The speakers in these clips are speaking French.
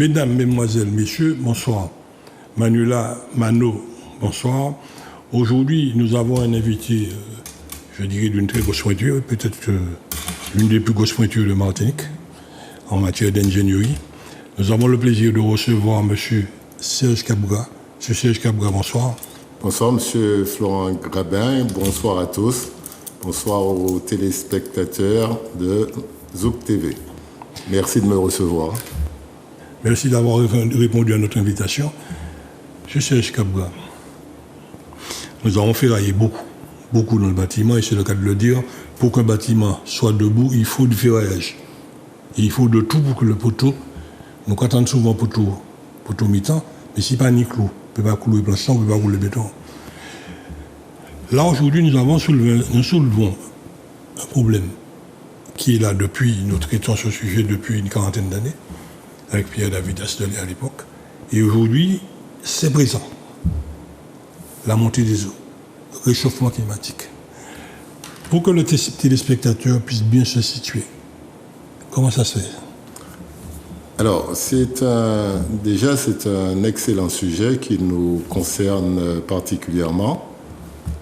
Mesdames, Mesdemoiselles, Messieurs, bonsoir. Manuela, Mano, bonsoir. Aujourd'hui, nous avons un invité, je dirais, d'une très grosse pointure, peut-être l'une des plus grosses pointures de Martinique, en matière d'ingénierie. Nous avons le plaisir de recevoir M. Serge Kabouga. M. Serge Kabouga, bonsoir. Bonsoir, M. Florent Grabin. Bonsoir à tous. Bonsoir aux téléspectateurs de Zouk TV. Merci de me recevoir. Merci d'avoir répondu à notre invitation. M. Serge Kabouga, nous avons ferraillé beaucoup dans le bâtiment, et c'est le cas de le dire. Pour qu'un bâtiment soit debout, il faut du ferraillage. Et il faut de tout pour que le poteau, nous attendons souvent poteau mi-temps, mais si pas ni clou, on ne peut pas clouer planchon, on ne peut pas rouler béton. Là, aujourd'hui, nous soulevons un problème qui est là depuis, nous traitons ce sujet depuis une quarantaine d'années, avec Pierre-David Astelé à l'époque. Et aujourd'hui, c'est présent. La montée des eaux, le réchauffement climatique. Pour que le téléspectateur puisse bien se situer, comment ça se fait? Alors, c'est un excellent sujet qui nous concerne particulièrement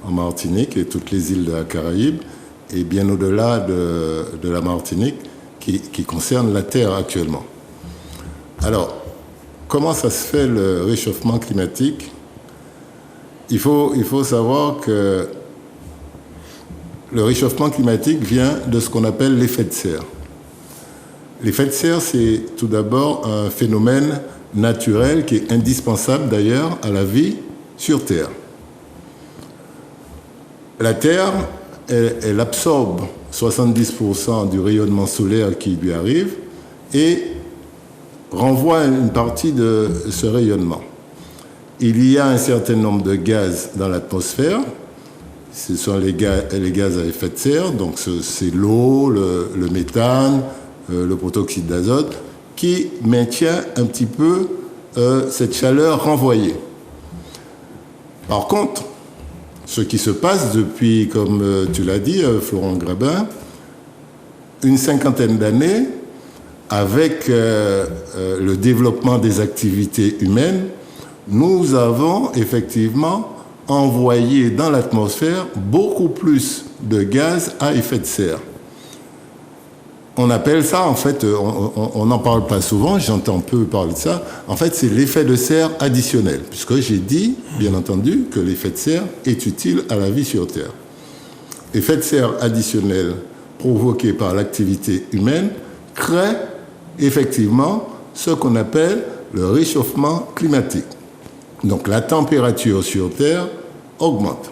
en Martinique et toutes les îles de la Caraïbe, et bien au-delà de la Martinique, qui concerne la Terre actuellement. Alors, comment ça se fait le réchauffement climatique? Il faut savoir que le réchauffement climatique vient de ce qu'on appelle l'effet de serre. L'effet de serre, c'est tout d'abord un phénomène naturel qui est indispensable d'ailleurs à la vie sur Terre. La Terre, elle absorbe 70% du rayonnement solaire qui lui arrive et renvoie une partie de ce rayonnement. Il y a un certain nombre de gaz dans l'atmosphère. Ce sont les gaz à effet de serre, donc c'est l'eau, le méthane, le protoxyde d'azote, qui maintient un petit peu cette chaleur renvoyée. Par contre, ce qui se passe depuis, comme tu l'as dit, Florent Grabin, une cinquantaine d'années, avec le développement des activités humaines, nous avons effectivement envoyé dans l'atmosphère beaucoup plus de gaz à effet de serre. On appelle ça, en fait, on n'en parle pas souvent, j'entends peu parler de ça, en fait c'est l'effet de serre additionnel, puisque j'ai dit, bien entendu, que l'effet de serre est utile à la vie sur Terre. Effet de serre additionnel provoqué par l'activité humaine crée effectivement ce qu'on appelle le réchauffement climatique. Donc la température sur Terre augmente.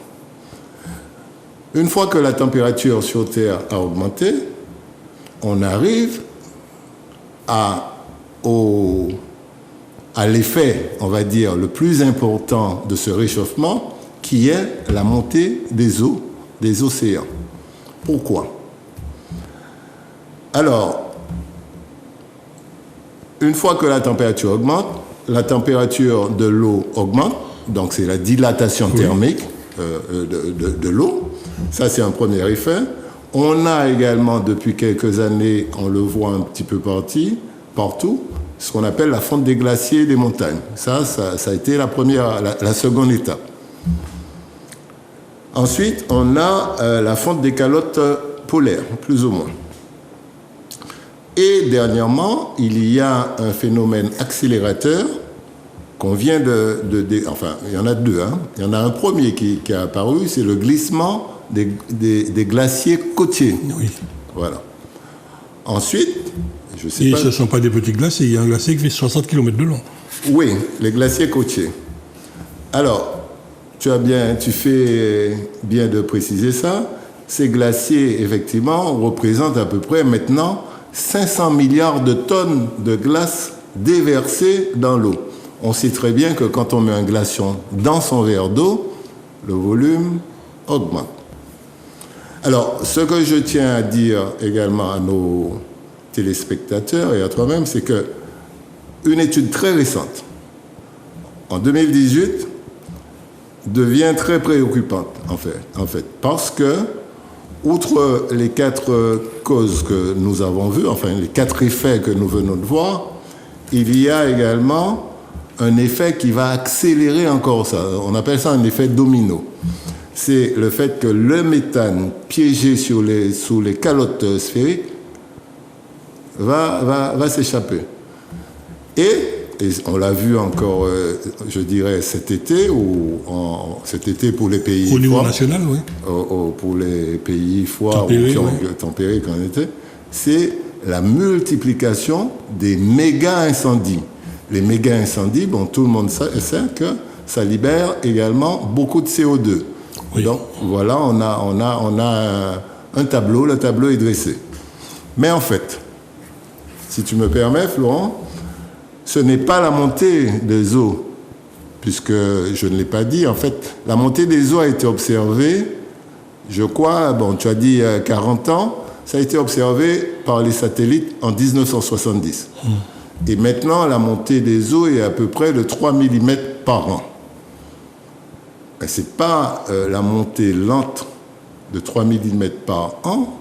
Une fois que la température sur Terre a augmenté, on arrive à l'effet, on va dire, le plus important de ce réchauffement, qui est la montée des eaux, des océans. Pourquoi? Alors, une fois que la température augmente, la température de l'eau augmente, donc c'est la dilatation thermique de l'eau. Ça, c'est un premier effet. On a également, depuis quelques années, on le voit un petit peu partout, ce qu'on appelle la fonte des glaciers et des montagnes. Ça a été la seconde étape. Ensuite, on a la fonte des calottes polaires, plus ou moins. Et dernièrement, il y a un phénomène accélérateur qu'on vient enfin, il y en a deux. Il y en a un premier qui est apparu, c'est le glissement des glaciers côtiers. Oui. Voilà. Ensuite, je sais et pas... ce ne sont pas des petits glaciers, il y a un glacier qui fait 60 km de long. Oui, les glaciers côtiers. Alors, tu fais bien de préciser ça. Ces glaciers, effectivement, représentent à peu près maintenant 500 milliards de tonnes de glace déversées dans l'eau. On sait très bien que quand on met un glaçon dans son verre d'eau, le volume augmente. Alors, ce que je tiens à dire également à nos téléspectateurs et à toi-même, c'est qu'une étude très récente, en 2018, devient très préoccupante, en fait, parce que, outre les 4 causes que nous avons vues, enfin les 4 effets que nous venons de voir, il y a également un effet qui va accélérer encore ça. On appelle ça un effet domino. C'est le fait que le méthane piégé sous les calottes sphériques va s'échapper. Et on l'a vu encore, je dirais, cet été, cet été pour les pays... Au niveau national, oui. Pour les pays froids tempérés qu'on était, c'est la multiplication des méga-incendies. Les méga-incendies, bon, tout le monde sait que ça libère également beaucoup de CO2. Oui. Donc, voilà, on a un tableau, le tableau est dressé. Mais en fait, si tu me permets, Florent, ce n'est pas la montée des eaux, puisque je ne l'ai pas dit. En fait, la montée des eaux a été observée, je crois, bon, tu as dit 40 ans, ça a été observé par les satellites en 1970. Et maintenant, la montée des eaux est à peu près de 3 mm par an. Mais ce n'est pas la montée lente de 3 mm par an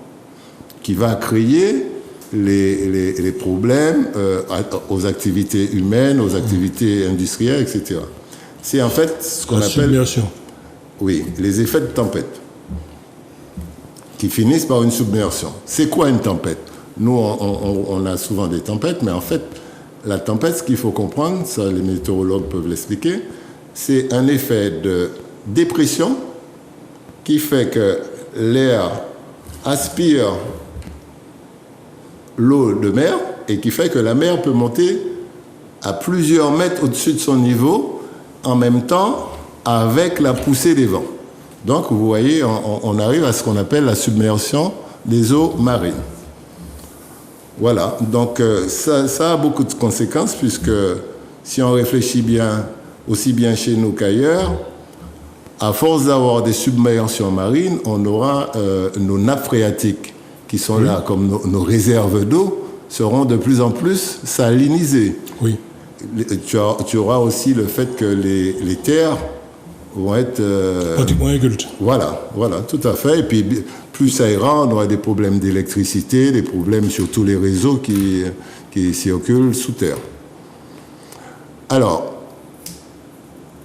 qui va créer les problèmes aux activités humaines, aux activités industrielles, etc. C'est en fait ce qu'on appelle... Oui, les effets de tempête qui finissent par une submersion. C'est quoi une tempête? Nous, on a souvent des tempêtes, mais en fait, la tempête, ce qu'il faut comprendre, ça les météorologues peuvent l'expliquer, c'est un effet de dépression qui fait que l'air aspire l'eau de mer et qui fait que la mer peut monter à plusieurs mètres au-dessus de son niveau en même temps avec la poussée des vents. Donc, vous voyez, on arrive à ce qu'on appelle la submersion des eaux marines. Voilà, donc ça a beaucoup de conséquences puisque si on réfléchit bien, aussi bien chez nous qu'ailleurs, à force d'avoir des submersions marines, on aura nos nappes phréatiques qui sont là comme nos réserves d'eau seront de plus en plus salinisées. Oui. Tu auras aussi le fait que les terres vont être... pratiquement incultes. Voilà, tout à fait. Et puis, plus ça ira, on aura des problèmes d'électricité, des problèmes sur tous les réseaux qui circulent sous terre. Alors,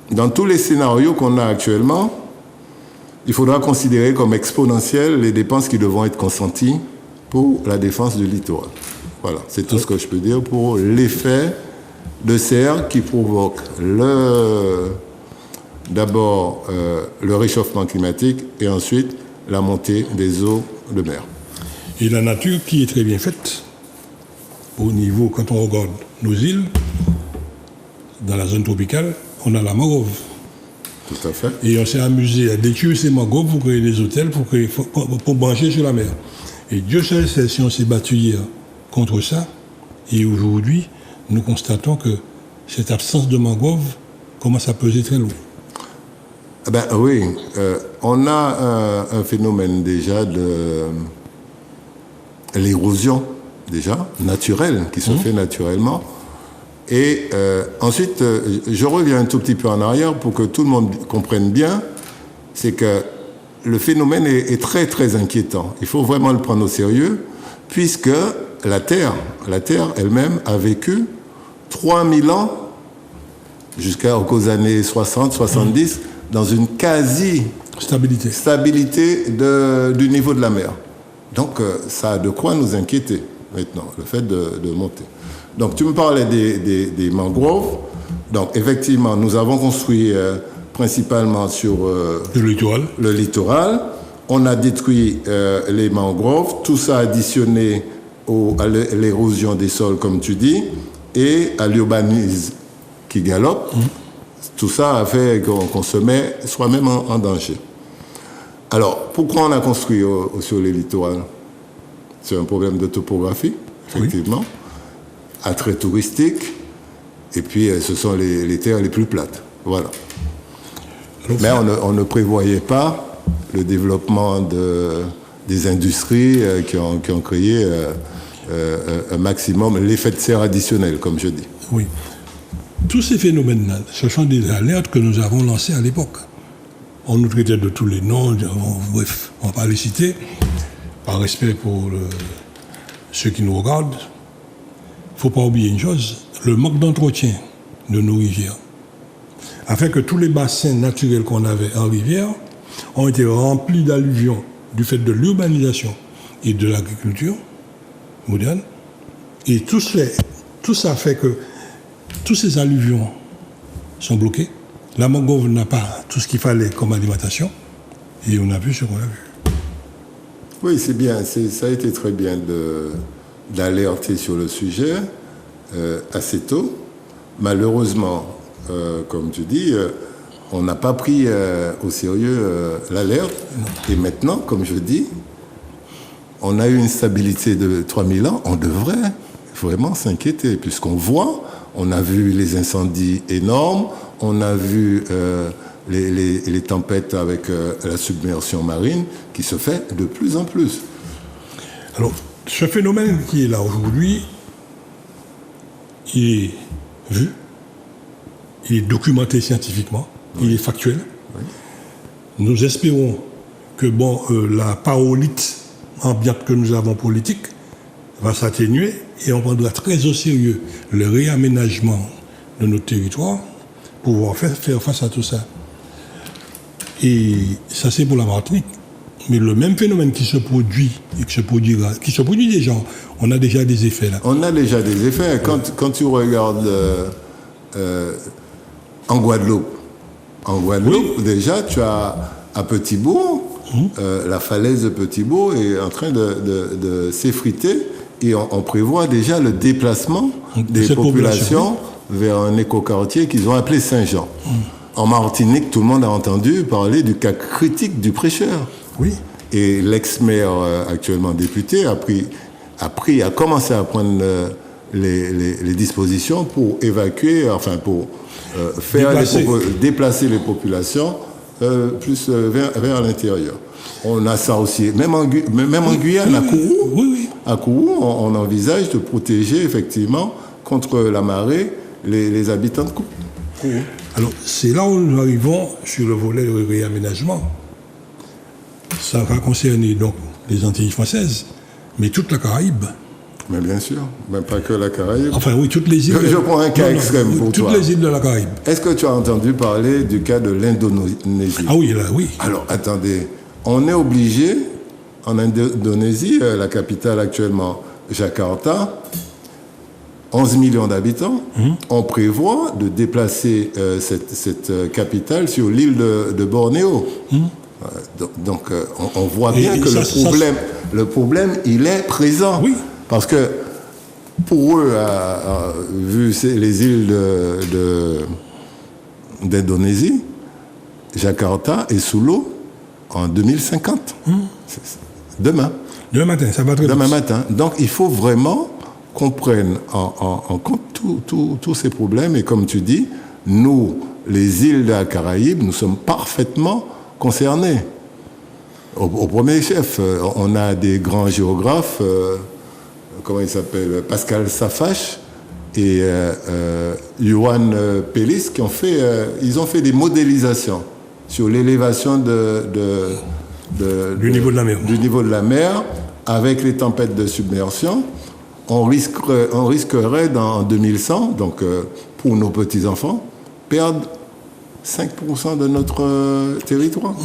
dans tous les scénarios qu'on a actuellement, il faudra considérer comme exponentielles les dépenses qui devront être consenties pour la défense du littoral. Voilà, c'est tout ce que je peux dire pour l'effet de serre qui provoque d'abord le réchauffement climatique et ensuite la montée des eaux de mer. Et la nature qui est très bien faite, au niveau, quand on regarde nos îles, dans la zone tropicale, on a la mangrove. Tout à fait. Et on s'est amusé à détruire ces mangroves pour créer des hôtels, pour brancher sur la mer. Et Dieu seul sait si on s'est battu hier contre ça. Et aujourd'hui, nous constatons que cette absence de mangrove commence à peser très lourd. Ben oui, on a un phénomène déjà de l'érosion, déjà, naturelle, qui se fait naturellement. Et ensuite, je reviens un tout petit peu en arrière pour que tout le monde comprenne bien, c'est que le phénomène est très, très inquiétant. Il faut vraiment le prendre au sérieux, puisque la Terre elle-même a vécu 3000 ans, jusqu'aux années 60, 70, dans une quasi-stabilité du niveau de la mer. Donc, ça a de quoi nous inquiéter maintenant, le fait de monter. Donc, tu me parlais des mangroves. Donc, effectivement, nous avons construit principalement sur le littoral. On a détruit les mangroves. Tout ça additionné à l'érosion des sols, comme tu dis, et à l'urbanisme qui galope. Tout ça a fait qu'on se met soi-même en danger. Alors, pourquoi on a construit sur les littorales? C'est un problème de topographie, effectivement. Oui. Attrait touristique, et puis ce sont les terres les plus plates. Voilà. Mais on ne prévoyait pas le développement des industries qui ont créé un maximum, l'effet de serre additionnel, comme je dis. Oui. Tous ces phénomènes-là, ce sont des alertes que nous avons lancées à l'époque. On nous traitait de tous les noms, bref, on ne va pas les citer, par respect pour ceux qui nous regardent. Il ne faut pas oublier une chose, le manque d'entretien de nos rivières a fait que tous les bassins naturels qu'on avait en rivière ont été remplis d'alluvions du fait de l'urbanisation et de l'agriculture moderne. Et tout ça fait que tous ces alluvions sont bloqués. La Mangrove n'a pas tout ce qu'il fallait comme alimentation. Et on a vu ce qu'on a vu. Oui, c'est bien. Ça a été très bien d'alerter sur le sujet assez tôt. Malheureusement, comme tu dis, on n'a pas pris au sérieux l'alerte. Et maintenant, comme je dis, on a eu une stabilité de 3000 ans. On devrait vraiment s'inquiéter, puisqu'on voit, on a vu les incendies énormes, on a vu les tempêtes avec la submersion marine qui se fait de plus en plus. Alors, ce phénomène qui est là aujourd'hui, il est vu, il est documenté scientifiquement, il est factuel. Oui. Nous espérons que la parolite ambiante que nous avons politique va s'atténuer et on prendra très au sérieux le réaménagement de notre territoire pour pouvoir faire face à tout ça. Et ça, c'est pour la Martinique. Mais le même phénomène qui se produit et qui se produit déjà, on a déjà des effets là. On a déjà des effets. Quand tu regardes en Guadeloupe, oui. Déjà, tu as à Petit-Bourg, la falaise de Petit-Bourg est en train de s'effriter et on prévoit déjà le déplacement des populations vers un écoquartier qu'ils ont appelé Saint-Jean. En Martinique, tout le monde a entendu parler du cas critique du prêcheur. Oui. Et l'ex-maire, actuellement député, a commencé à prendre les dispositions pour évacuer, pour déplacer les populations plus vers l'intérieur. On a ça aussi, même en Guyane, à Kourou. Oui. À Kourou, on envisage de protéger effectivement contre la marée les habitants de Kourou. Alors, c'est là où nous arrivons sur le volet de réaménagement. Ça va concerner donc les Antilles françaises, mais toute la Caraïbe. Mais bien sûr, même pas que la Caraïbe. Enfin, oui, toutes les îles. Je prends un cas extrême pour toi. Toutes les îles de la Caraïbe. Est-ce que tu as entendu parler du cas de l'Indonésie? Ah oui, là, oui. Alors, attendez, on est obligé, en Indonésie, la capitale actuellement, Jakarta, 11 millions d'habitants, on prévoit de déplacer cette capitale sur l'île de Bornéo. Donc, on voit bien que le problème, il est présent. Oui. Parce que, pour eux, vu les îles d'Indonésie, Jakarta est sous l'eau en 2050. Demain. Demain matin, ça va très vite. Demain matin. Donc, il faut vraiment qu'on prenne en compte tous ces problèmes. Et comme tu dis, nous, les îles de la Caraïbe, nous sommes parfaitement concernés. Au premier chef, on a des grands géographes, comment il s'appelle, Pascal Safache et Yohan Pellis, ils ont fait des modélisations sur l'élévation du niveau de la mer avec les tempêtes de submersion. On risquerait en 2100, donc pour nos petits-enfants, perdre 5% de notre territoire.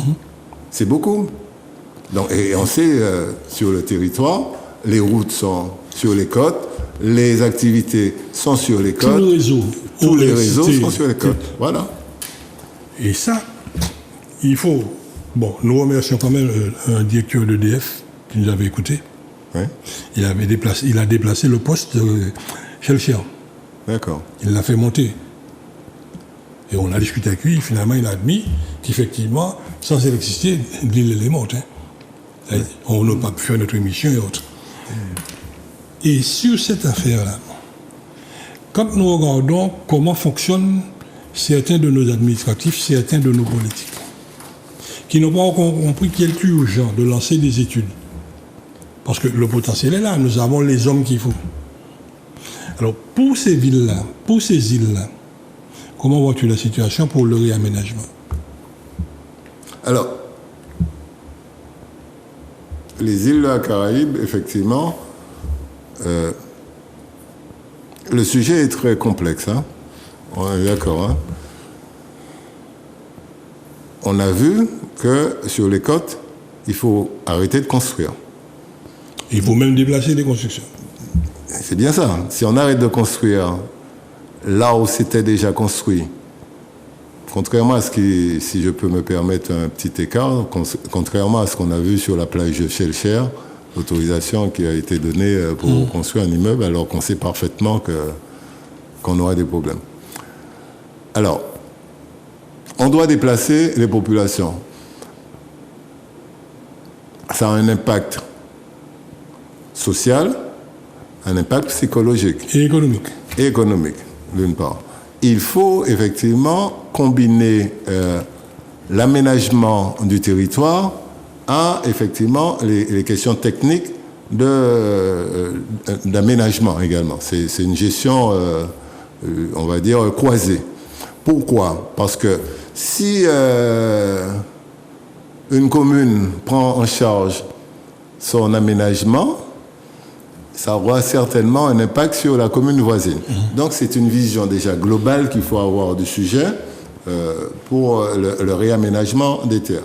C'est beaucoup. Donc, et on sait, sur le territoire, les routes sont sur les côtes, les activités sont sur les côtes. Tous les réseaux sont sur les côtes. Voilà. Et ça, il faut... Bon, nous remercions quand même un directeur d'EDF qui nous avait écoutés. Ouais. Il a déplacé le poste de Chelcher. D'accord. Il l'a fait monter. Et on a discuté avec lui, finalement il a admis qu'effectivement, sans électricité, l'île est morte. Ouais. On n'a pas pu faire notre émission et autres. Et sur cette affaire-là, quand nous regardons comment fonctionnent certains de nos administratifs, certains de nos politiques, qui n'ont pas encore compris qu'il est urgent de lancer des études, parce que le potentiel est là, nous avons les hommes qu'il faut. Alors, pour ces villes-là, pour ces îles-là, comment vois-tu la situation pour le réaménagement? Alors, les îles de la Caraïbe, effectivement, Le sujet est très complexe, hein. On est d'accord, hein. On a vu que sur les côtes, il faut arrêter de construire. Il faut même déplacer les constructions. C'est bien ça. Si on arrête de construire là où c'était déjà construit, contrairement à ce qui, si je peux me permettre un petit écart, contrairement à ce qu'on a vu sur la plage de Shelcher, l'autorisation qui a été donnée pour construire un immeuble, alors qu'on sait parfaitement qu'on aura des problèmes. Alors, on doit déplacer les populations. Ça a un impact social, un impact psychologique. Et économique. Et économique, d'une part. Il faut effectivement combiner l'aménagement du territoire à effectivement les questions techniques d'aménagement également. C'est une gestion, on va dire, croisée. Pourquoi ? Parce que si une commune prend en charge son aménagement, ça aura certainement un impact sur la commune voisine. Donc c'est une vision déjà globale qu'il faut avoir du sujet pour le réaménagement des terres.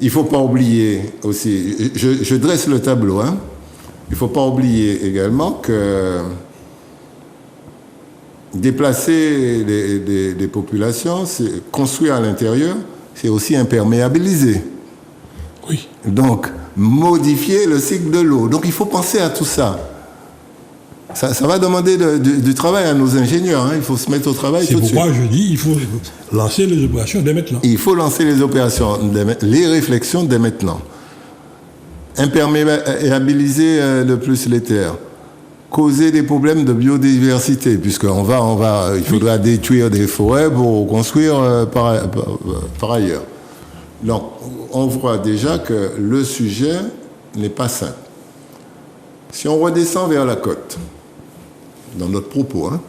Il ne faut pas oublier aussi, je dresse le tableau, hein, il ne faut pas oublier également que déplacer des populations, construire à l'intérieur, c'est aussi imperméabiliser. Oui. Donc, modifier le cycle de l'eau. Donc, il faut penser à tout ça. Ça va demander du travail à nos ingénieurs. Hein. Il faut se mettre au travail tout de suite. C'est pourquoi je dis il faut lancer les opérations dès maintenant. Il faut lancer les opérations, les réflexions dès maintenant. Imperméabiliser de plus les terres. Causer des problèmes de biodiversité, puisqu'il faudra détruire des forêts pour construire par ailleurs. Donc, on voit déjà que le sujet n'est pas simple. Si on redescend vers la côte, dans notre propos, hein,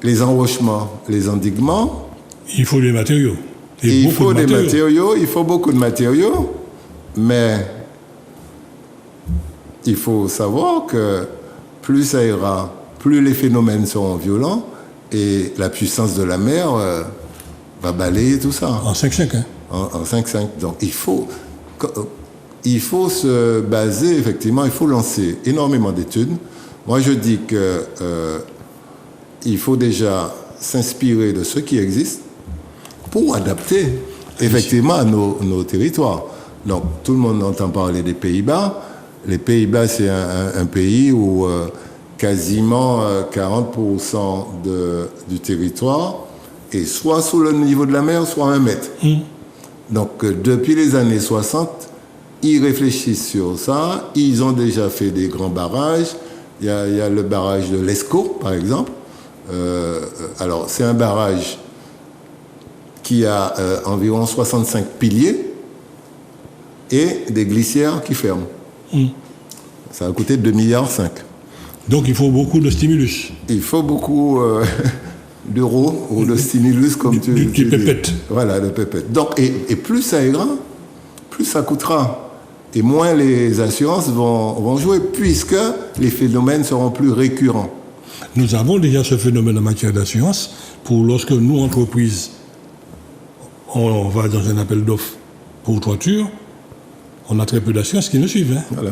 les enrochements, les endiguements... Il faut des matériaux. Il faut des matériaux, il faut beaucoup de matériaux, mais il faut savoir que plus ça ira, plus les phénomènes seront violents et la puissance de la mer va balayer tout ça. En 5-5, hein. En 5-5. Donc il faut se baser, effectivement, il faut lancer énormément d'études. Moi, je dis que il faut déjà s'inspirer de ce qui existe pour adapter, effectivement, à nos territoires. Donc, tout le monde entend parler des Pays-Bas. Les Pays-Bas, c'est un pays où quasiment 40% du territoire est soit sous le niveau de la mer, soit 1 mètre. Donc, depuis les années 60, ils réfléchissent sur ça. Ils ont déjà fait des grands barrages. Il y a le barrage de l'Escaut, par exemple. Alors, c'est un barrage qui a environ 65 piliers et des glissières qui ferment. Ça a coûté 2,5 milliards. Donc, il faut beaucoup de stimulus. Il faut beaucoup d'euros ou de stimulus, comme tu dis. Pépette. Voilà, de pépette. Donc, et plus ça ira, plus ça coûtera. Et moins les assurances vont jouer, puisque les phénomènes seront plus récurrents. Nous avons déjà ce phénomène en matière d'assurance pour lorsque nous, entreprises, on va dans un appel d'offres pour toiture, on a très peu d'assurances qui nous suivent. Hein. Voilà.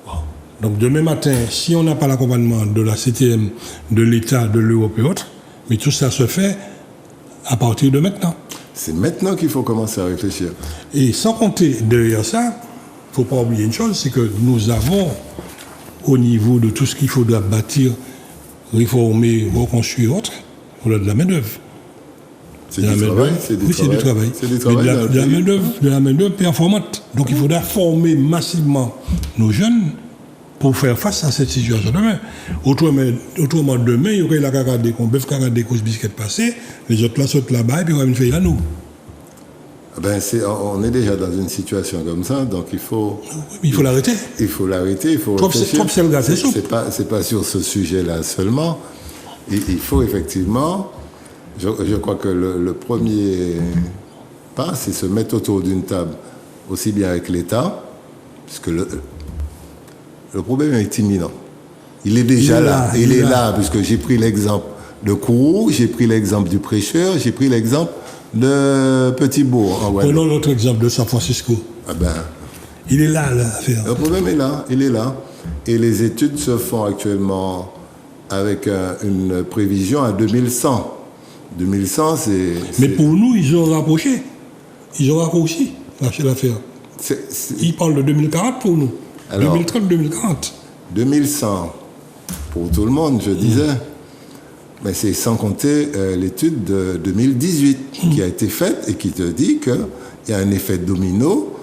Bon. Donc demain matin, si on n'a pas l'accompagnement de la CTM, de l'État, de l'Europe et autres, mais tout ça se fait à partir de maintenant. C'est maintenant qu'il faut commencer à réfléchir. Et sans compter derrière ça, il ne faut pas oublier une chose, c'est que nous avons, au niveau de tout ce qu'il faudra bâtir, réformer, reconstruire autres, on a de la main-d'œuvre. C'est du travail. Oui, c'est du travail. C'est du travail. De la main-d'œuvre performante. Donc il faudra former massivement nos jeunes pour faire face à cette situation demain. Autrement, demain, il y aurait la cagade qu'on bœuf cagade des courses biscuits passées, les autres là sautent là-bas et puis on va faire à nous. On est déjà dans une situation comme ça, donc il faut l'arrêter. Il faut l'arrêter, il faut réfléchir. C'est pas sur ce sujet-là seulement. Il faut effectivement, je crois que le premier pas, c'est se mettre autour d'une table, aussi bien avec l'État, puisque le problème est imminent. Il est déjà là. Il est là, puisque j'ai pris l'exemple de Kourou, j'ai pris l'exemple du Prêcheur, j'ai pris l'exemple de Petit-Bourg. Prenons notre exemple de San Francisco. Ah ben, il est là, l'affaire. Le problème est là, il est là. Et les études se font actuellement avec une prévision à 2100. 2100, c'est... Mais pour nous, ils ont rapproché. Ils ont raccourci l'affaire. Ils parlent de 2040 pour nous. 2030-2040. 2100 pour tout le monde, je disais. Mais c'est sans compter l'étude de 2018 qui a été faite et qui te dit qu'il y a un effet domino,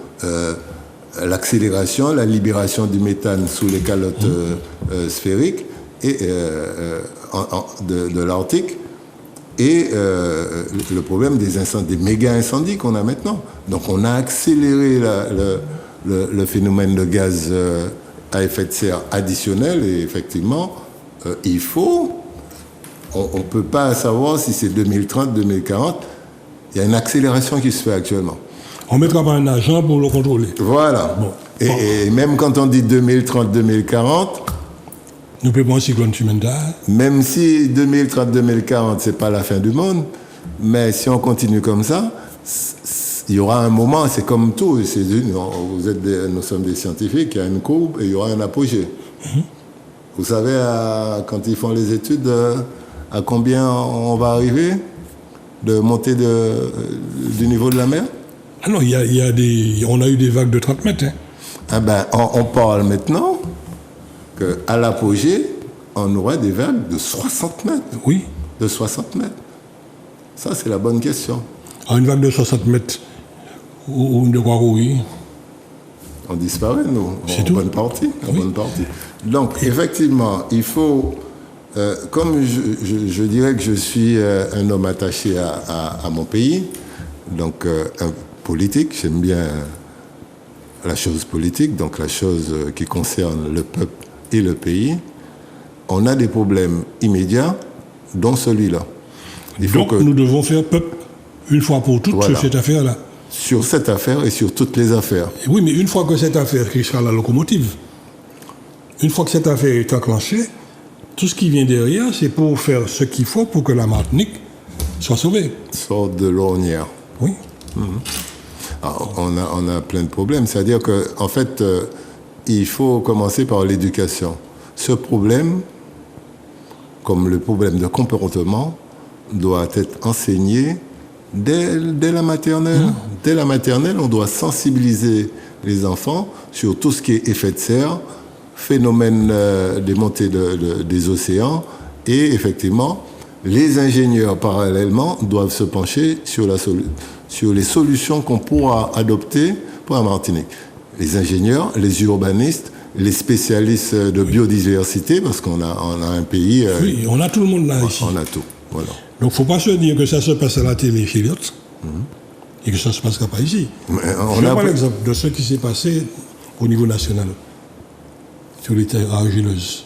l'accélération, la libération du méthane sous les calottes sphériques et, de l'Arctique et le problème des incendies, des méga-incendies qu'on a maintenant. Donc on a accéléré le phénomène de gaz à effet de serre additionnel et effectivement, il faut... On ne peut pas savoir si c'est 2030, 2040. Il y a une accélération qui se fait actuellement. On ne mettra pas un agent pour le contrôler. Voilà. Bon. Et même quand on dit 2030, 2040... Nous pouvons un cyclone Tumenda. Même si 2030, 2040, ce n'est pas la fin du monde, mais si on continue comme ça, il y aura un moment, c'est comme tout. Nous sommes des scientifiques, il y a une courbe et il y aura un apogée. Vous savez, quand ils font les études... à combien on va arriver de montée du niveau de la mer? Ah non, on a eu des vagues de 30 mètres. Hein. Ah ben, on parle maintenant qu'à l'apogée, on aurait des vagues de 60 mètres. Oui. De 60 mètres. Ça, c'est la bonne question. À une vague de 60 mètres, où de quoi oui. On disparaît, nous. C'est tout. Bonne partie. Bonne partie. Donc, effectivement, il faut... comme je dirais que je suis un homme attaché à mon pays, donc un politique, j'aime bien la chose politique, donc la chose qui concerne le peuple et le pays, on a des problèmes immédiats, dont celui-là. Nous devons faire peuple une fois pour toutes sur cette affaire-là. Sur cette affaire et sur toutes les affaires. Et oui, mais une fois que cette affaire qui sera la locomotive, une fois que cette affaire est enclenchée, tout ce qui vient derrière, c'est pour faire ce qu'il faut pour que la Martinique soit sauvée. Sorte de l'ornière. Oui. Alors, on a plein de problèmes. C'est-à-dire qu'en fait, il faut commencer par l'éducation. Ce problème, comme le problème de comportement, doit être enseigné dès la maternelle. Dès la maternelle, on doit sensibiliser les enfants sur tout ce qui est effet de serre, phénomène des montées des océans, et effectivement, les ingénieurs, parallèlement, doivent se pencher sur les solutions qu'on pourra adopter pour la Martinique. Les ingénieurs, les urbanistes, les spécialistes de biodiversité, parce qu'on a un pays... oui, on a tout le monde là ici. On a tout, voilà. Donc il ne faut pas se dire que ça se passe à la télé chez l'autre, et que ça ne se passera pas ici. Je prends l'exemple de ce qui s'est passé au niveau national. Sur les terres argileuses.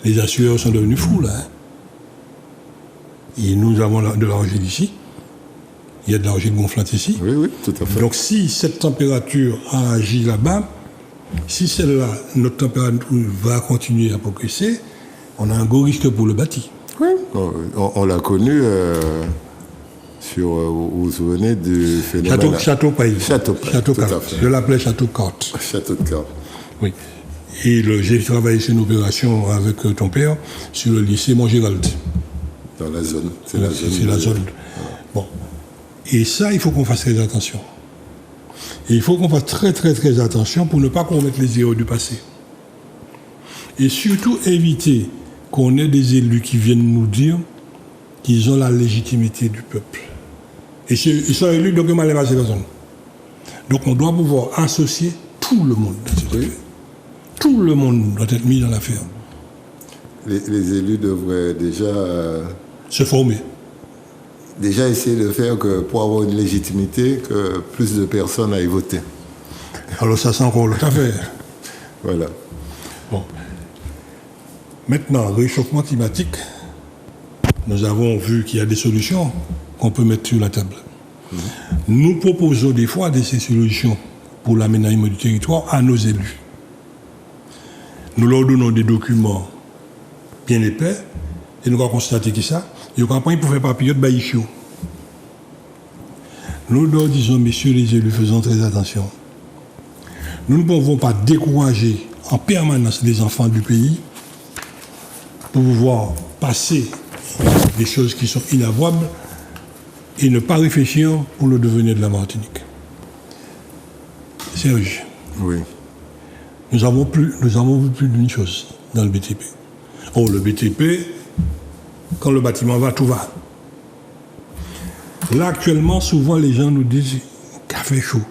Les assureurs sont devenus fous, là. Hein. Et nous avons de l'argile ici. Il y a de l'argile gonflante ici. Oui, tout à fait. Donc, si cette température a agi là-bas, si celle-là, notre température va continuer à progresser, on a un gros risque pour le bâti. Oui. On l'a connu vous vous souvenez du phénomène... Château-Pays. Château-Carte. Je l'appelais Château-Carte. Château-Carte. Oui. Et j'ai travaillé sur une opération avec ton père sur le lycée Montgérald. Dans la zone. C'est la zone. Bon. Et ça, il faut qu'on fasse très attention. Et il faut qu'on fasse très, très, très attention pour ne pas commettre les erreurs du passé. Et surtout éviter qu'on ait des élus qui viennent nous dire qu'ils ont la légitimité du peuple. Et ils sont élus, donc ils m'ont passé la zone. Donc on doit pouvoir associer tout le monde. Tout le monde doit être mis dans l'affaire. Les élus devraient déjà... se former. Déjà essayer de faire que pour avoir une légitimité, que plus de personnes aillent voter. Alors ça, c'est encore l'autre affaire. Voilà. Bon. Maintenant, réchauffement climatique, nous avons vu qu'il y a des solutions qu'on peut mettre sur la table. Nous proposons des fois ces solutions pour l'aménagement du territoire à nos élus. nous leur donnons des documents bien épais, et nous avons constaté que ça, et nous avons pour faire papier de baïchio. Nous leur disons, messieurs les élus, faisons très attention. Nous ne pouvons pas décourager en permanence les enfants du pays pour pouvoir passer des choses qui sont inavouables et ne pas réfléchir pour le devenir de la Martinique. Serge, Oui. nous avons vu plus d'une chose dans le BTP. Oh, le BTP, quand le bâtiment va, tout va. Là, actuellement, souvent, les gens nous disent « café chaud ».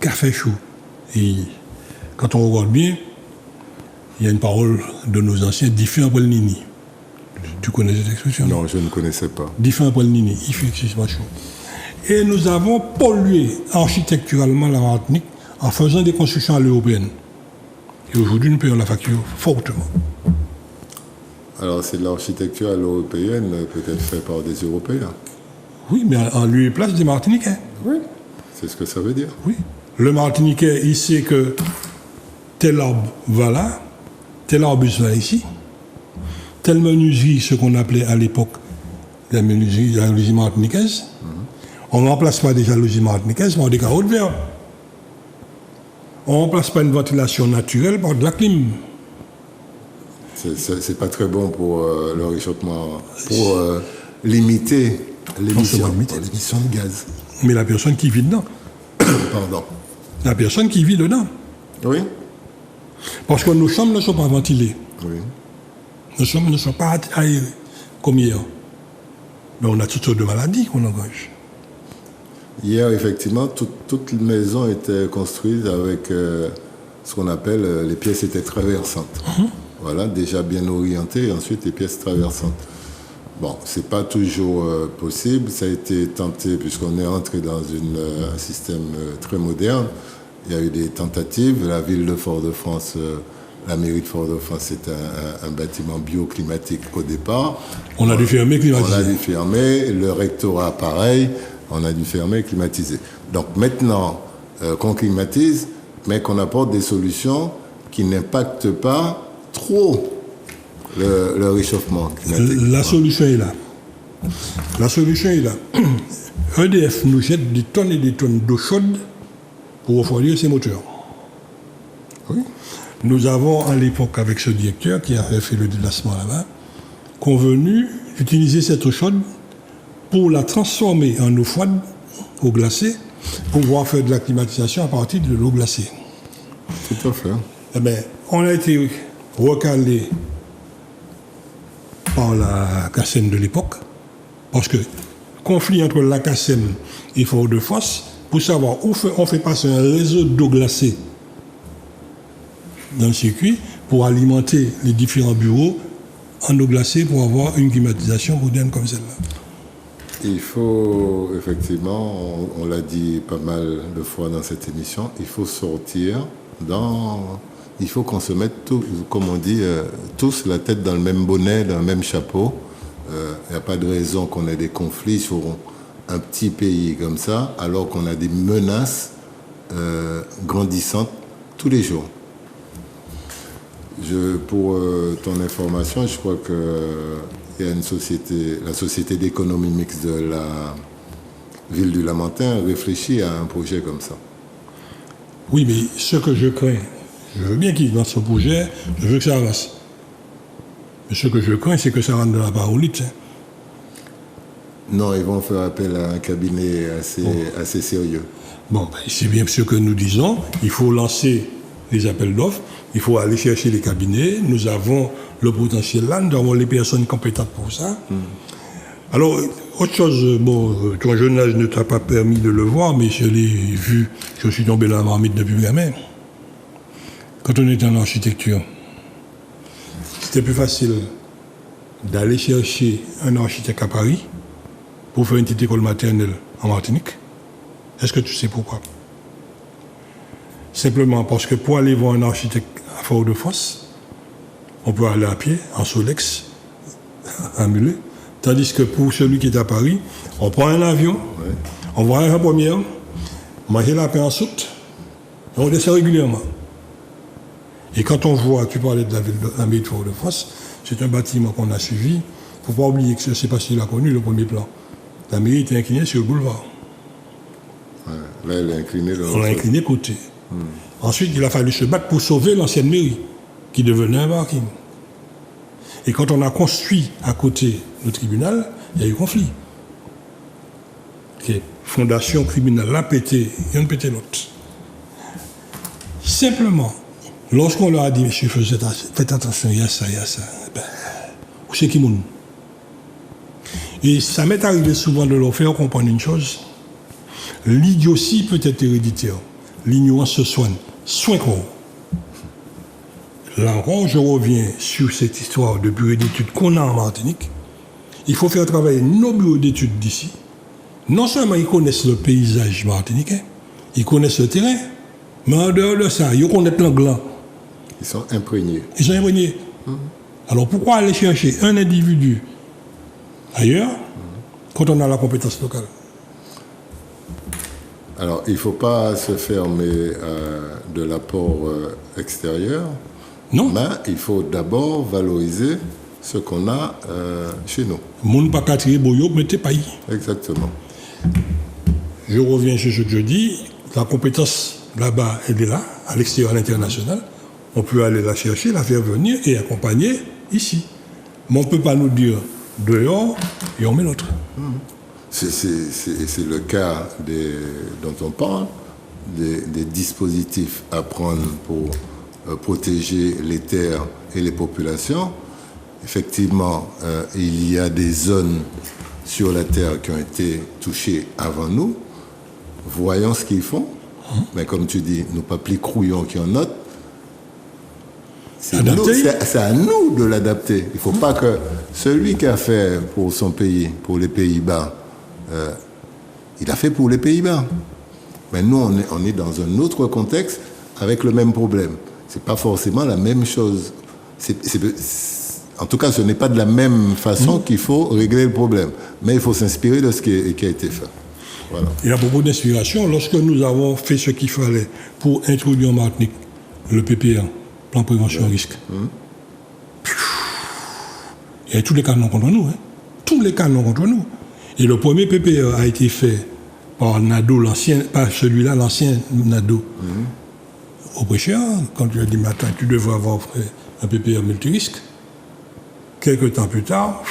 Café chaud. Et quand on regarde bien, il y a une parole de nos anciens, « diffé après le nini ». Tu connais cette expression? Non, je ne connaissais pas. Diffé après le nini, il fait excessivement chaud. Et nous avons pollué architecturalement la Martinique en faisant des constructions à l'européenne. Et aujourd'hui, nous payons la facture fortement. Alors, c'est de l'architecture à l'européenne, peut-être faite par des Européens. Oui, mais en lieu et place des Martiniquais. Oui. C'est ce que ça veut dire. Oui. Le Martiniquais, il sait que tel arbre va là, tel arbuste va ici, telle menuiserie, ce qu'on appelait à l'époque la menuiserie, la jalousie martiniquaise. On ne remplace pas des jalousies martiniquaises par des carreaux de verre. On ne remplace pas une ventilation naturelle par de la clim. C'est pas très bon pour le réchauffement, pour limiter l'émission de gaz. Mais la personne qui vit dedans. Pardon. La personne qui vit dedans. Oui. Parce que nos chambres ne sont pas ventilées. Oui. Nos chambres ne sont pas aérées comme hier. Mais on a toutes sortes de maladies qu'on engage. Hier, effectivement, toute la maison était construite avec ce qu'on appelle les pièces étaient traversantes. Voilà, déjà bien orientées, et ensuite les pièces traversantes. Bon, c'est pas toujours possible. Ça a été tenté, puisqu'on est entré dans un système très moderne. Il y a eu des tentatives. La ville de Fort-de-France, la mairie de Fort-de-France, c'était un bâtiment bioclimatique au départ. On a dû fermer, climatiser. On a dû fermer. Le rectorat, pareil. On a dû fermer, climatiser. Donc maintenant qu'on climatise, mais qu'on apporte des solutions qui n'impactent pas trop le réchauffement climatique. La solution est là. La solution est là. EDF nous jette des tonnes et des tonnes d'eau chaude pour refroidir ses moteurs. Oui. Nous avons, à l'époque, avec ce directeur qui avait fait le déplacement là-bas, convenu d'utiliser cette eau chaude pour la transformer en eau froide, eau glacée, pour pouvoir faire de la climatisation à partir de l'eau glacée. Tout à fait. Eh bien, on a été recalé par la CACEM de l'époque, parce que conflit entre la CACEM et Fort-de-France, pour savoir où on fait passer un réseau d'eau glacée dans le circuit pour alimenter les différents bureaux en eau glacée pour avoir une climatisation moderne comme celle-là. Il faut, effectivement, on l'a dit pas mal de fois dans cette émission, il faut sortir il faut qu'on se mette, comme on dit, tous la tête dans le même bonnet, dans le même chapeau. Il n'y a pas de raison qu'on ait des conflits sur un petit pays comme ça, alors qu'on a des menaces grandissantes tous les jours. Pour ton information, je crois qu'il y a une société, la Société d'économie mixte de la ville du Lamentin réfléchit à un projet comme ça. Oui, mais ce que je crains, je veux bien qu'il lance ce projet, je veux que ça avance. Mais ce que je crains, c'est que ça rentre dans la parolite. Non, ils vont faire appel à un cabinet assez sérieux. Bon, ben, c'est bien ce que nous disons. Il faut lancer les appels d'offres, il faut aller chercher les cabinets. Nous avons le potentiel là, nous avons les personnes compétentes pour ça. Alors, autre chose, bon, ton jeune âge ne t'a pas permis de le voir, mais je l'ai vu, je suis tombé dans la marmite depuis gamin. Quand on était en architecture, c'était plus facile d'aller chercher un architecte à Paris pour faire une petite école maternelle en Martinique. Est-ce que tu sais pourquoi? Simplement parce que pour aller voir un architecte à Fort-de-France, on peut aller à pied, en Solex, en mulet. Tandis que pour celui qui est à Paris, on prend un avion, on va à la première, manger la paix en soute, et on descend régulièrement. Et quand on voit, tu parlais de la mairie de Fort-de-France, c'est un bâtiment qu'on a suivi. Il ne faut pas oublier que, je ne sais pas s'il a connu le premier plan. La mairie était inclinée sur le boulevard. Ouais, là, elle est inclinée. On l'a incliné côté. Ensuite, il a fallu se battre pour sauver l'ancienne mairie, qui devenait un parking. Et quand on a construit à côté le tribunal, il y a eu conflit. Okay. Fondation criminelle l'a pété, il y en a pété l'autre. Simplement, lorsqu'on leur a dit, monsieur, faites attention, il y a ça, ben, où c'est qui moun? Et ça m'est arrivé souvent de leur faire comprendre une chose. L'idiotie peut être héréditaire. L'ignorance se soigne. Soin quoi. Là encore, je reviens sur cette histoire de bureau d'études qu'on a en Martinique. Il faut faire travailler nos bureaux d'études d'ici. Non seulement ils connaissent le paysage martiniquais, ils connaissent le terrain, mais en dehors de ça, ils connaissent l'anglais. Ils sont imprégnés. Alors pourquoi aller chercher un individu ailleurs quand on a la compétence locale? Alors, il ne faut pas se fermer de l'apport extérieur. Non. Mais il faut d'abord valoriser ce qu'on a chez nous. Moun pas quatrier boyo, mettez pas y. Exactement. Je reviens sur ce que je dis. La compétence là-bas, elle est là, à l'extérieur, à l'international. On peut aller la chercher, la faire venir et accompagner ici. Mais on ne peut pas nous dire dehors et on met l'autre. C'est le cas dont on parle, des dispositifs à prendre pour protéger les terres et les populations. Effectivement, il y a des zones sur la terre qui ont été touchées avant nous. Voyons ce qu'ils font. Mais comme tu dis, nous pas plus crouillons qui en notent. C'est à nous de l'adapter. Il ne faut pas que celui qui a fait pour son pays, pour les Pays-Bas, il a fait pour les Pays-Bas. Mais nous, on est dans un autre contexte avec le même problème. Ce n'est pas forcément la même chose. En tout cas, ce n'est pas de la même façon qu'il faut régler le problème. Mais il faut s'inspirer de ce qui a été fait. Voilà. Et à propos d'inspiration, lorsque nous avons fait ce qu'il fallait pour introduire en Martinique le PPR, plan prévention risque, il y a tous les canons contre nous. Tous les canons contre nous. Et le premier PPR a été fait par Nadeau, l'ancien, pas celui-là, l'ancien Nadeau. Au prêcheur, quand tu as dit, mais attends, tu devrais avoir fait un PPR multirisque. Quelques temps plus tard,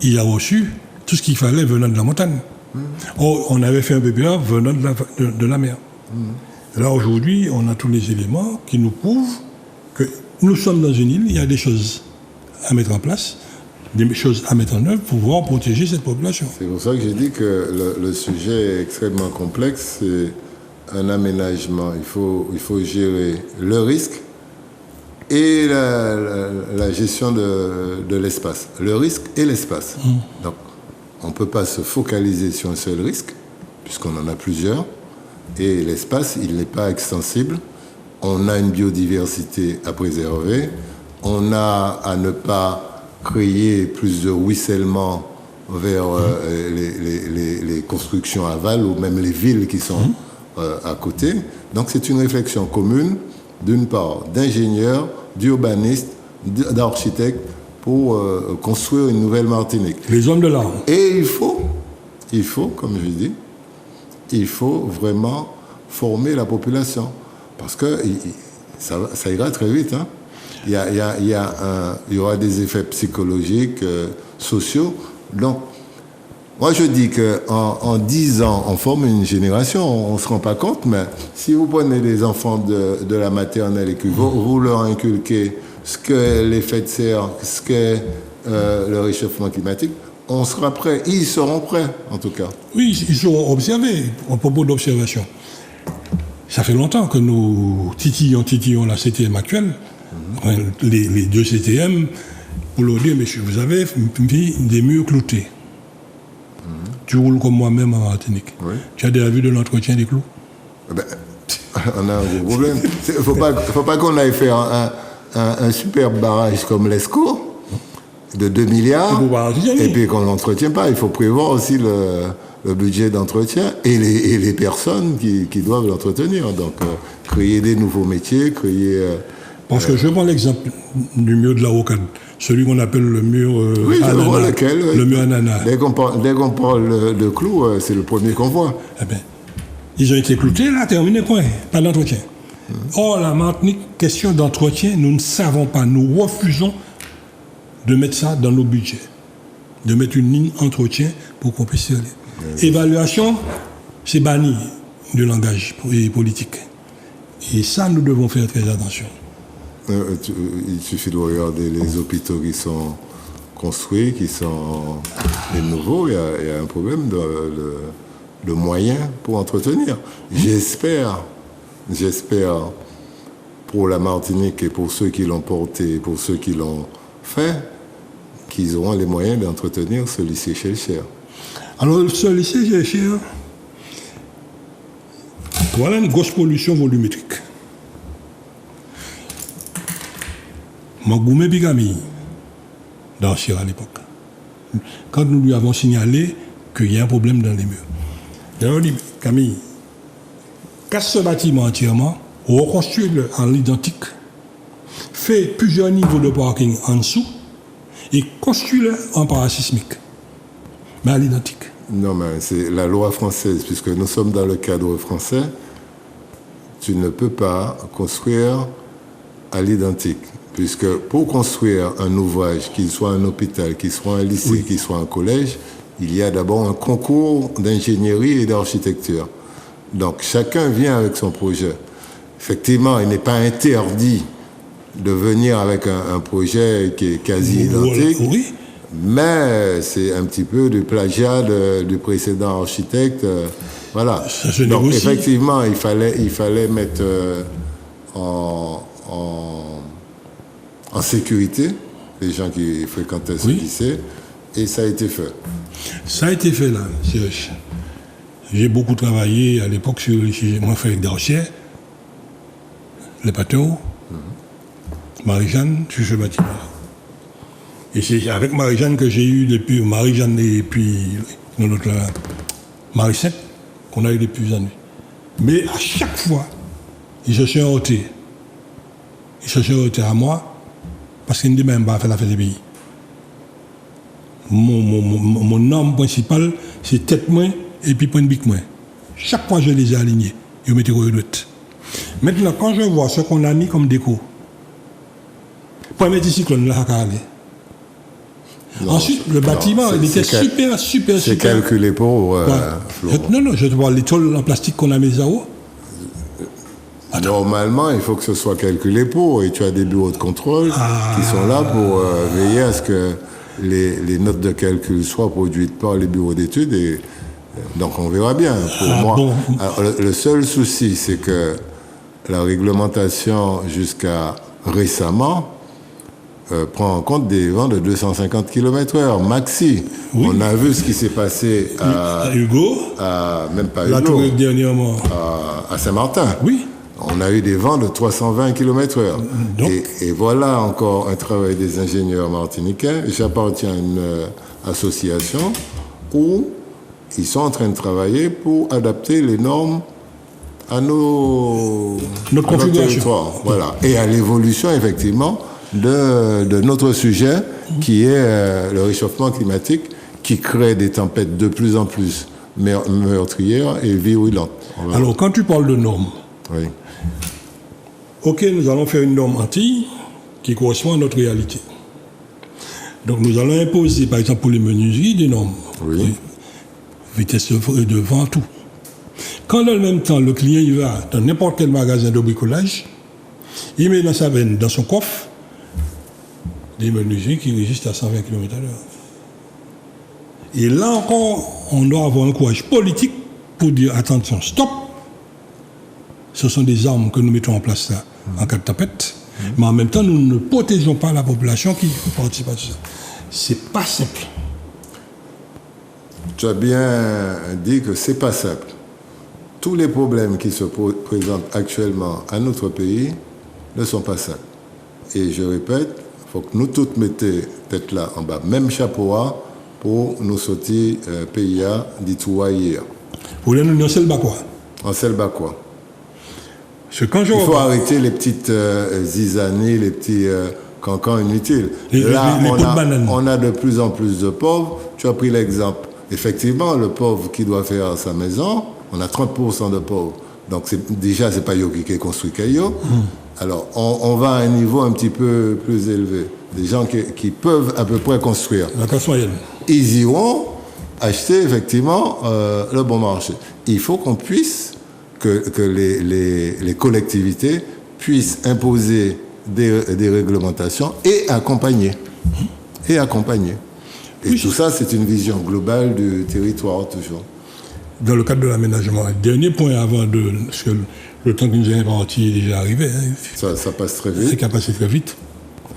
il a reçu tout ce qu'il fallait venant de la montagne. Or, on avait fait un PPR venant de la mer. Là, aujourd'hui, on a tous les éléments qui nous prouvent que nous sommes dans une île, il y a des choses à mettre en place, des choses à mettre en œuvre pour pouvoir protéger cette population. C'est pour ça que j'ai dit que le sujet est extrêmement complexe. C'est un aménagement. Il faut gérer le risque et la gestion de l'espace. Le risque et l'espace. Donc, on ne peut pas se focaliser sur un seul risque, puisqu'on en a plusieurs. Et l'espace, il n'est pas extensible. On a une biodiversité à préserver. On a à ne pas créer plus de ruissellement vers les constructions aval ou même les villes qui sont à côté. Donc c'est une réflexion commune, d'une part, d'ingénieurs, d'urbanistes, d'architectes pour construire une nouvelle Martinique. Les hommes de l'art. Et il faut, comme je dis, il faut vraiment former la population. Parce que ça ira très vite. Hein. Il y aura des effets psychologiques, sociaux. Donc, moi je dis qu'en 10 ans, on forme une génération, on ne se rend pas compte, mais si vous prenez les enfants de la maternelle et que vous leur inculquez ce qu'est l'effet de serre, ce qu'est le réchauffement climatique, on sera prêt. Ils seront prêts, en tout cas. Oui, ils seront observés, à propos d'observation. Ça fait longtemps que nous titillons la CTM actuelle, les deux CTM, pour leur dire, monsieur, vous avez mis des murs cloutés. Tu roules comme moi-même en Martinique. Oui. Tu as déjà vu de l'entretien des clous? On a un gros problème. Il ne faut pas qu'on aille faire un super barrage comme l'ESCO de 2 milliards, et puis qu'on ne l'entretient pas. Il faut prévoir aussi le budget d'entretien et les personnes qui doivent l'entretenir. Donc, créer des nouveaux métiers, Parce que je prends l'exemple du mur de la Rocade, celui qu'on appelle le mur ananas. Le mur ananas. Dès qu'on parle de clous, c'est le premier qu'on voit. Eh bien, ils ont été cloutés, là, terminé, point. Pas d'entretien. Or, la Martinique, question d'entretien, nous ne savons pas. Nous refusons de mettre ça dans nos budgets. De mettre une ligne entretien pour qu'on puisse y aller. Évaluation, c'est banni du langage politique. Et ça, nous devons faire très attention. Il suffit de regarder les hôpitaux qui sont construits, qui sont les nouveaux. Il y a un problème de moyens pour entretenir. J'espère pour la Martinique et pour ceux qui l'ont porté, pour ceux qui l'ont fait, qu'ils auront les moyens d'entretenir ce lycée Schellcher. Alors, ce lycée Schellcher, voilà une grosse pollution volumétrique. Mangoumé Bigami, dans Sierra à l'époque, quand nous lui avons signalé qu'il y a un problème dans les murs. Alors, on dit, Camille, casse ce bâtiment entièrement, reconstruis-le en l'identique, fais plusieurs niveaux de parking en dessous et construis-le en parasismique, mais à l'identique. Non, mais c'est la loi française, puisque nous sommes dans le cadre français, tu ne peux pas construire à l'identique. Puisque pour construire un ouvrage, qu'il soit un hôpital, qu'il soit un lycée, qu'il soit un collège, il y a d'abord un concours d'ingénierie et d'architecture. Donc chacun vient avec son projet. Effectivement, il n'est pas interdit de venir avec un projet qui est quasi identique, mais c'est un petit peu du plagiat du précédent architecte. Voilà. Donc effectivement, il fallait mettre en sécurité les gens qui fréquentaient ce lycée, et ça a été fait. Ça a été fait là. J'ai beaucoup travaillé à l'époque sur le sujet. Moi, fait d'Archère, les Pateaux, Marie-Jeanne, sur ce bâtiment. Et c'est avec Marie-Jeanne que j'ai eu depuis Marie-Jeanne et puis notre Marie-Sainte qu'on a eu les plus années. Mais à chaque fois, ils se sont heurtés. Ils se sont heurtés à moi parce qu'ils ne disent même pas faire la fête des pays. Mon norme principale, c'est tête moins et puis point de bic moins. Chaque fois, je les ai alignés. Ils mettaient au droite. Maintenant, quand je vois ce qu'on a mis comme déco, pour mettre ici, on l'a calé. Ensuite, le bâtiment, il était super. C'est calculé pour. Non, je te vois les tôles en plastique qu'on a mis à haut. Normalement, il faut que ce soit calculé pour, et tu as des bureaux de contrôle qui sont là pour veiller à ce que les notes de calcul soient produites par les bureaux d'études. Et donc, on verra bien. Pour moi, bon. Alors, le seul souci, c'est que la réglementation, jusqu'à récemment, prend en compte des vents de 250 km/h maxi. Oui. On a vu ce qui s'est passé à Hugo, même pas la Hugo, dernièrement à Saint-Martin. Oui. On a eu des vents de 320 km/h. Et voilà encore un travail des ingénieurs martiniquais. J'appartiens à une association où ils sont en train de travailler pour adapter les normes à notre territoire. Voilà. Et à l'évolution, effectivement, de notre sujet, qui est le réchauffement climatique, qui crée des tempêtes de plus en plus meurtrières et virulentes. Voilà. Alors, quand tu parles de normes, oui. OK, nous allons faire une norme Antilles qui correspond à notre réalité. Donc, nous allons imposer, par exemple, pour les menuiseries, des normes. Oui. Vitesse de vent, tout. Quand, dans le même temps, le client il va dans n'importe quel magasin de bricolage, il met dans sa veine, dans son coffre, des menuiseries qui résistent à 120 km/h. Et là encore, on doit avoir un courage politique pour dire attention, stop. Ce sont des armes que nous mettons en place là, en cas de tapette. Mais en même temps, nous ne protégeons pas la population qui participe à ça. C'est pas simple. Tu as bien dit que c'est pas simple. Tous les problèmes qui se présentent actuellement à notre pays ne sont pas simples. Et je répète, faut que nous tous mettions tête là en bas, même chapeau pour nous sortir PIA d'Itouaïa. Vous voulez nous dire c'est le bas quoi? En Selba quoi. Il faut arrêter les petites zizanées, les petits cancans inutiles. Là, on a de plus en plus de pauvres. Tu as pris l'exemple. Effectivement, le pauvre qui doit faire sa maison, on a 30% de pauvres. Donc déjà, c'est pas Yogi qui construit Caillot. Alors, on va à un niveau un petit peu plus élevé. Des gens qui peuvent à peu près construire. La classe moyenne. Ils iront acheter effectivement le bon marché. Il faut qu'on puisse, que les collectivités puissent imposer des réglementations et accompagner. Et oui, tout ça, c'est une vision globale du territoire, toujours. Dans le cadre de l'aménagement, dernier point avant parce que le temps que nous avons imparti est déjà arrivé. Hein. Ça passe très vite. C'est qu'à passer très vite.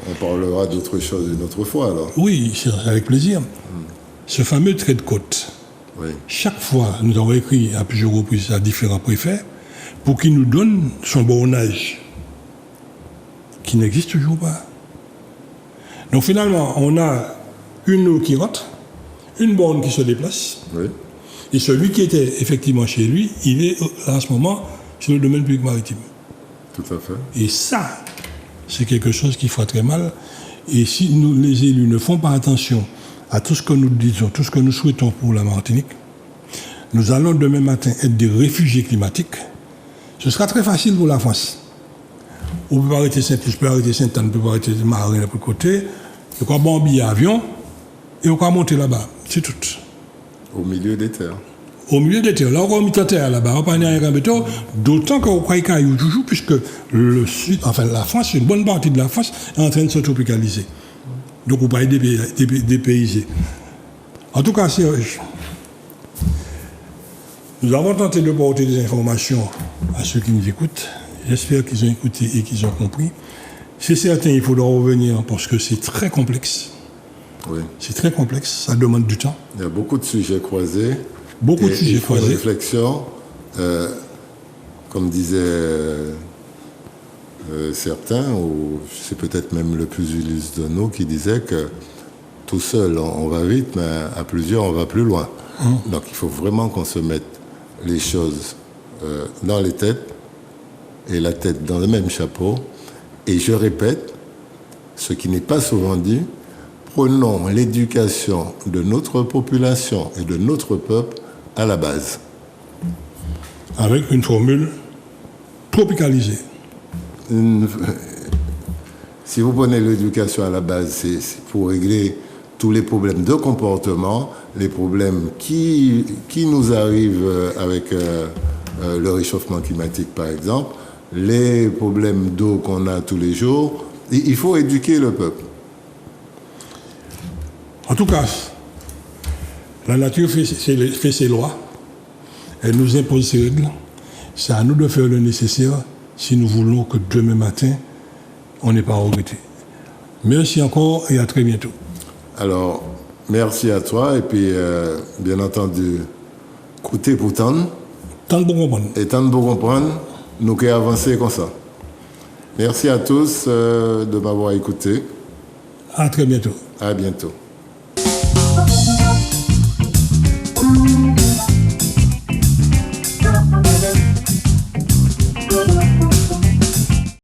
On parlera d'autre chose une autre fois, alors. Oui, avec plaisir. Ce fameux trait de côte, oui. Chaque fois, nous avons écrit à plusieurs reprises à différents préfets pour qu'ils nous donnent son bornage, qui n'existe toujours pas. Donc finalement, on a une eau qui rentre, une borne qui se déplace, oui. Et celui qui était effectivement chez lui, il est à ce moment sur le domaine public maritime. Tout à fait. Et ça, c'est quelque chose qui fera très mal. Et si nous, les élus, ne font pas attention à tout ce que nous disons, tout ce que nous souhaitons pour la Martinique, nous allons demain matin être des réfugiés climatiques. Ce sera très facile pour la France. On peut arrêter Saint-Luc, on peut arrêter Sainte-Anne, on peut arrêter Marin de côté, on peut prendre un billet avion et on peut monter là-bas. C'est tout. Au milieu des terres. Au milieu des terres. Là, on va mettre terre là-bas, on va pas aller à bateau, d'autant qu'on croit qu'il y a toujours, puisque le sud, enfin la France, une bonne partie de la France est en train de se tropicaliser. Donc, on va être dépaysé. En tout cas, Serge, nous avons tenté de porter des informations à ceux qui nous écoutent. J'espère qu'ils ont écouté et qu'ils ont compris. C'est certain, il faudra revenir parce que c'est très complexe. Oui. C'est très complexe, ça demande du temps. Il y a beaucoup de sujets croisés. Beaucoup de sujets croisés. Une réflexion, comme disaient certains, ou c'est peut-être même le plus illustre de nous, qui disait que tout seul on va vite, mais à plusieurs on va plus loin. Donc il faut vraiment qu'on se mette les choses dans les têtes et la tête dans le même chapeau. Et je répète, ce qui n'est pas souvent dit, prenons l'éducation de notre population et de notre peuple à la base. Avec une formule tropicalisée. Si vous prenez l'éducation à la base, c'est pour régler tous les problèmes de comportement, les problèmes qui nous arrivent avec le réchauffement climatique, par exemple, les problèmes d'eau qu'on a tous les jours. Il faut éduquer le peuple. En tout cas, la nature fait ses lois, elle nous impose ses règles. C'est à nous de faire le nécessaire si nous voulons que demain matin, on n'ait pas à regretter. Merci encore et à très bientôt. Alors, merci à toi et puis, bien entendu, écoutez pour tendre. Tendre pour comprendre. Et tendre pour comprendre, nous qui avancer comme ça. Merci à tous de m'avoir écouté. À très bientôt. À bientôt.